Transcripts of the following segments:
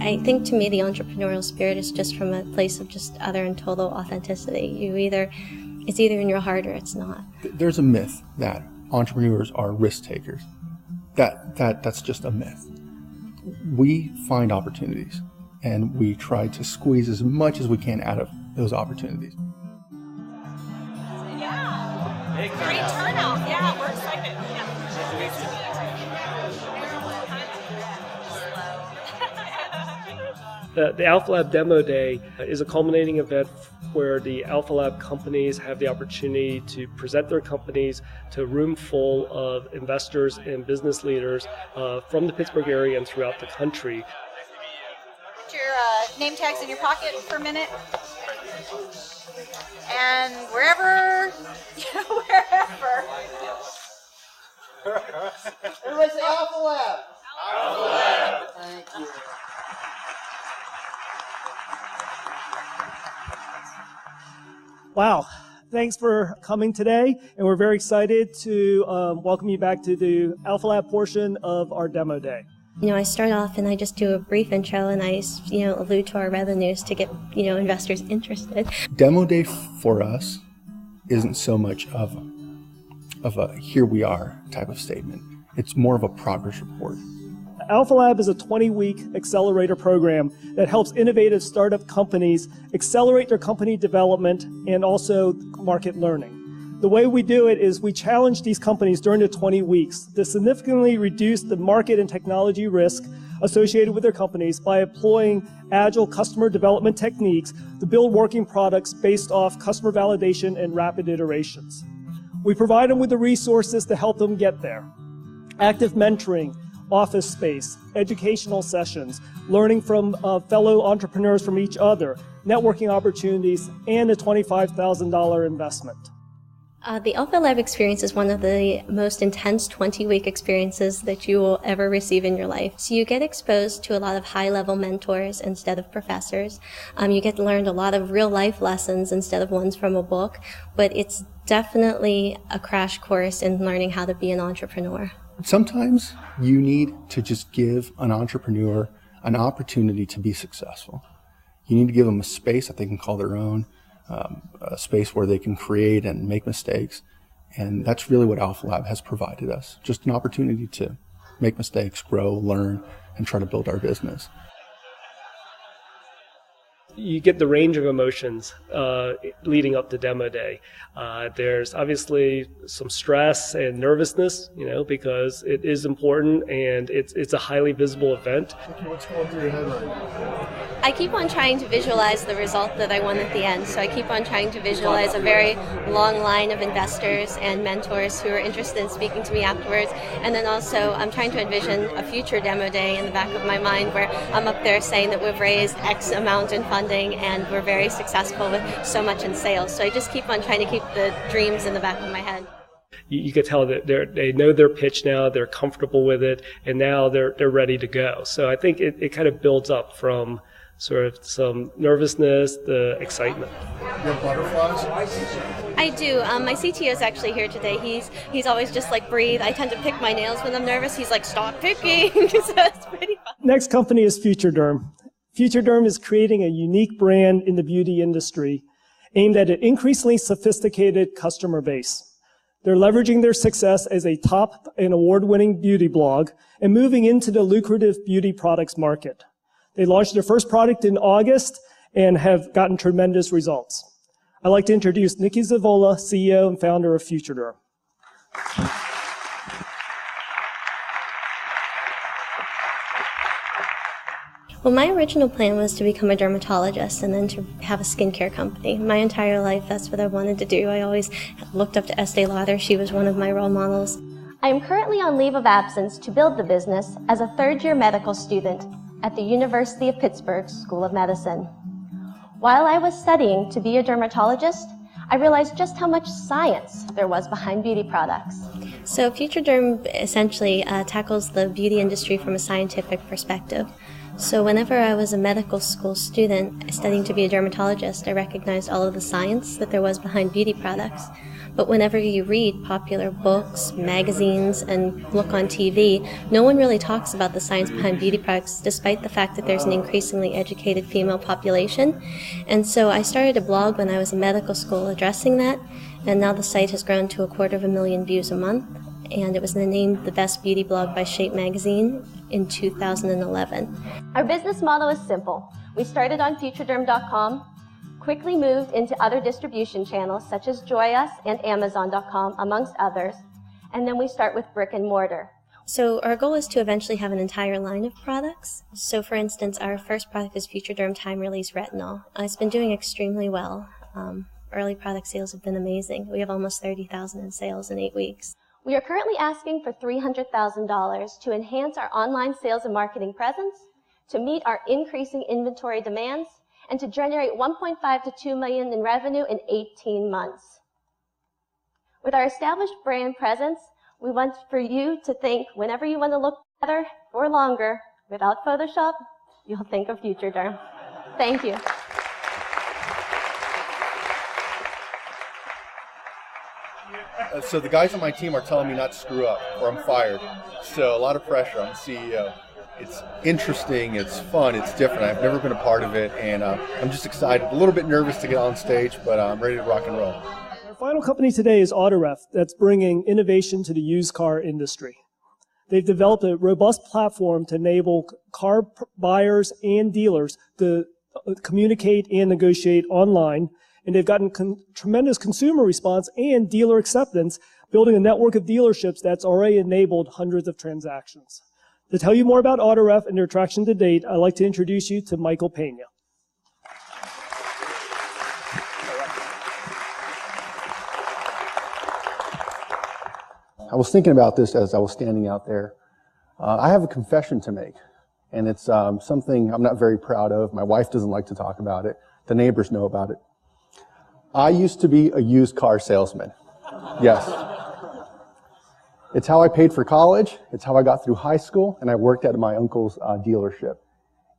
I think to me the entrepreneurial spirit is just from a place of just utter and total authenticity. It's either in your heart or it's not. There's a myth that entrepreneurs are risk takers. That's just a myth. We find opportunities and we try to squeeze as much as we can out of those opportunities. Yeah. Great turnout. Yeah, we're excited. The Alpha Lab Demo Day is a culminating event where the Alpha Lab companies have the opportunity to present their companies to a room full of investors and business leaders from the Pittsburgh area and throughout the country. Put your name tags in your pocket for a minute. And wherever. Everybody say Alpha Lab. Alpha Lab. Thank you. Wow. Thanks for coming today, and we're very excited to welcome you back to the Alpha Lab portion of our demo day. I start off and I just do a brief intro and I, allude to our revenues to get, investors interested. Demo day for us isn't so much of a here we are type of statement. It's more of a progress report. Alpha Lab is a 20-week accelerator program that helps innovative startup companies accelerate their company development and also market learning. The way we do it is we challenge these companies during the 20 weeks to significantly reduce the market and technology risk associated with their companies by employing agile customer development techniques to build working products based off customer validation and rapid iterations. We provide them with the resources to help them get there. Active mentoring, office space, educational sessions, learning from fellow entrepreneurs from each other, networking opportunities, and a $25,000 investment. The Alpha Lab experience is one of the most intense 20-week experiences that you will ever receive in your life. So you get exposed to a lot of high-level mentors instead of professors. You get to learn a lot of real-life lessons instead of ones from a book. But it's definitely a crash course in learning how to be an entrepreneur. Sometimes You need to just give an entrepreneur an opportunity to be successful. You need to give them a space that they can call their own, a space where they can create and make mistakes. And that's really what Alpha Lab has provided us. Just an opportunity to make mistakes, grow, learn, and try to build our business. You get the range of emotions leading up to demo day. There's obviously some stress and nervousness, because it is important and it's a highly visible event. What's going through your head right now? I keep on trying to visualize the result that I want at the end. So I keep on trying to visualize a very long line of investors and mentors who are interested in speaking to me afterwards. And then also I'm trying to envision a future demo day in the back of my mind where I'm up there saying that we've raised X amount in funding and we're very successful with so much in sales. So I just keep on trying to keep the dreams in the back of my head. You could tell that they know their pitch now, they're comfortable with it, and now they're ready to go. So I think it kind of builds up from sort of some nervousness, the excitement. You have butterflies? I do. My CTO is actually here today. He's always just like, breathe. I tend to pick my nails when I'm nervous. He's like, stop picking. So it's pretty fun. Next company is FutureDerm. FutureDerm is creating a unique brand in the beauty industry aimed at an increasingly sophisticated customer base. They're leveraging their success as a top and award-winning beauty blog and moving into the lucrative beauty products market. They launched their first product in August and have gotten tremendous results. I'd like to introduce Nikki Zavola, CEO and founder of FutureDerm. Well, my original plan was to become a dermatologist and then to have a skincare company. My entire life, that's what I wanted to do. I always looked up to Estee Lauder. She was one of my role models. I am currently on leave of absence to build the business as a third-year medical student at the University of Pittsburgh School of Medicine. While I was studying to be a dermatologist, I realized just how much science there was behind beauty products. So FutureDerm essentially tackles the beauty industry from a scientific perspective. So whenever I was a medical school student studying to be a dermatologist, I recognized all of the science that there was behind beauty products. But whenever you read popular books, magazines, and look on TV, no one really talks about the science behind beauty products, despite the fact that there's an increasingly educated female population. And so I started a blog when I was in medical school addressing that, and now the site has grown to 250,000 views a month, and it was named the best beauty blog by Shape magazine in 2011. Our business model is simple. We started on FutureDerm.com, quickly moved into other distribution channels such as Joyus and Amazon.com, amongst others, and then we start with brick and mortar. So our goal is to eventually have an entire line of products. So for instance, our first product is FutureDerm Time Release Retinol. It's been doing extremely well. Early product sales have been amazing. We have almost 30,000 in sales in 8 weeks. We are currently asking for $300,000 to enhance our online sales and marketing presence, to meet our increasing inventory demands, and to generate $1.5 to $2 million in revenue in 18 months. With our established brand presence, we want for you to think whenever you want to look better or longer without Photoshop, you'll think of FutureDerm. Thank you. So the guys on my team are telling me not to screw up or I'm fired. So a lot of pressure on the CEO. It's interesting, it's fun, it's different. I've never been a part of it, and I'm just excited. A little bit nervous to get on stage, but I'm ready to rock and roll. Our final company today is Autoref, that's bringing innovation to the used car industry. They've developed a robust platform to enable car buyers and dealers to communicate and negotiate online, and they've gotten tremendous consumer response and dealer acceptance, building a network of dealerships that's already enabled hundreds of transactions. To tell you more about Autoref and their traction to date, I'd like to introduce you to Michael Pena. I was thinking about this as I was standing out there. I have a confession to make, and it's something I'm not very proud of. My wife doesn't like to talk about it. The neighbors know about it. I used to be a used car salesman. Yes. It's how I paid for college, it's how I got through high school, and I worked at my uncle's dealership.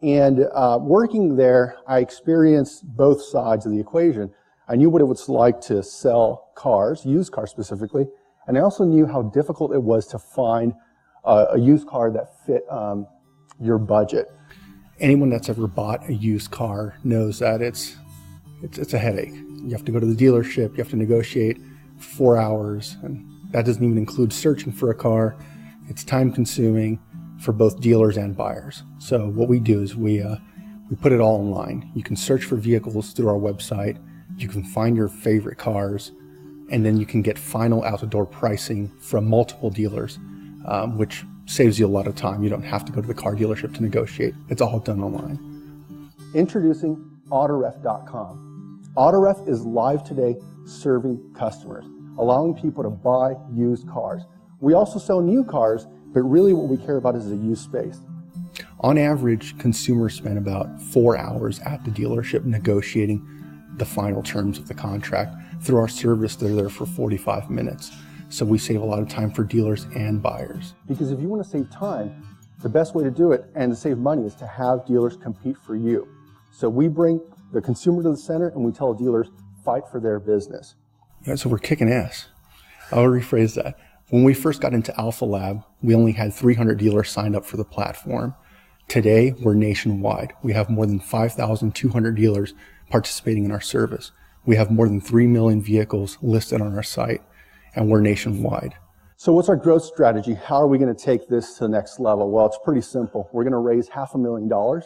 And working there, I experienced both sides of the equation. I knew what it was like to sell cars, used cars specifically, and I also knew how difficult it was to find a used car that fit your budget. Anyone that's ever bought a used car knows that it's a headache. You have to go to the dealership, you have to negotiate for 4 hours, and that doesn't even include searching for a car. It's time consuming for both dealers and buyers. So what we do is we put it all online. You can search for vehicles through our website. You can find your favorite cars, and then you can get final out-the-door pricing from multiple dealers, which saves you a lot of time. You don't have to go to the car dealership to negotiate. It's all done online. Introducing Autoref.com. Autoref is live today serving customers, allowing people to buy used cars. We also sell new cars, but really what we care about is the used space. On average, consumers spend about 4 hours at the dealership negotiating the final terms of the contract. Through our service, they're there for 45 minutes. So we save a lot of time for dealers and buyers. Because if you want to save time, the best way to do it and to save money is to have dealers compete for you. So we bring the consumer to the center and we tell dealers, fight for their business. Yeah, so we're kicking ass. I'll rephrase that. When we first got into Alpha Lab, we only had 300 dealers signed up for the platform. Today, we're nationwide. We have more than 5,200 dealers participating in our service. We have more than 3 million vehicles listed on our site, and we're nationwide. So what's our growth strategy? How are we going to take this to the next level? Well, it's pretty simple. We're going to raise $500,000,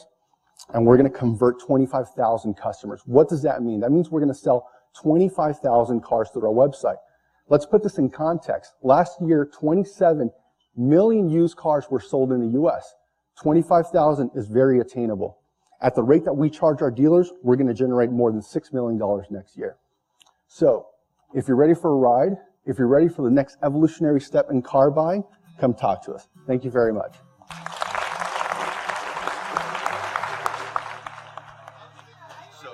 and we're going to convert 25,000 customers. What does that mean? That means we're going to sell 25,000 cars through our website. Let's put this in context. Last year, 27 million used cars were sold in the U.S. 25,000 is very attainable. At the rate that we charge our dealers, we're going to generate more than $6 million next year. So, if you're ready for a ride, if you're ready for the next evolutionary step in car buying, come talk to us. Thank you very much. So,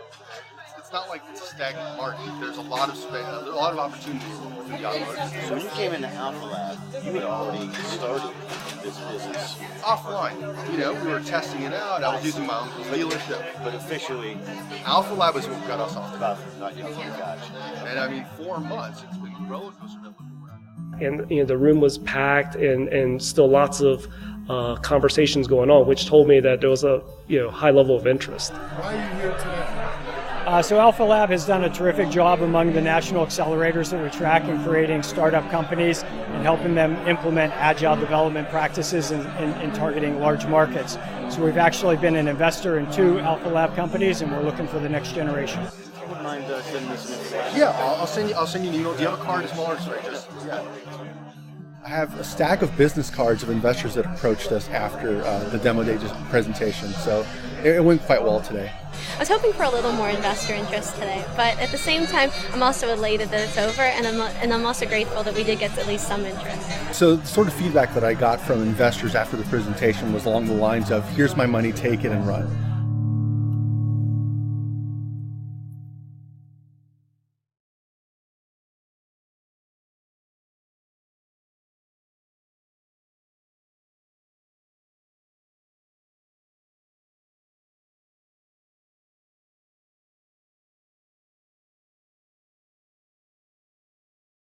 it's not like it's a stagnant market. There's a lot of space, a lot of opportunities for the automotive. So when you came into Alpha Lab, you had already started this business Offline, you know, we were testing it out. I was using my own dealership. but officially Alpha Lab is what got us off the about not yet. Gotcha. And I mean, 4 months, it's been And the room was packed, and still lots of conversations going on, which told me that there was a high level of interest. Why are you here today? So Alpha Lab has done a terrific job among the national accelerators that we track in creating startup companies and helping them implement agile development practices in targeting large markets. So we've actually been an investor in 2 Alpha Lab companies, and we're looking for the next generation. You wouldn't mind sending me some information? Yeah, I'll send you. Do you have a card as well, or just yeah? I have a stack of business cards of investors that approached us after the demo day presentation, so it went quite well today. I was hoping for a little more investor interest today, but at the same time, I'm also elated that it's over, and I'm also grateful that we did get at least some interest. So the sort of feedback that I got from investors after the presentation was along the lines of, here's my money, take it and run.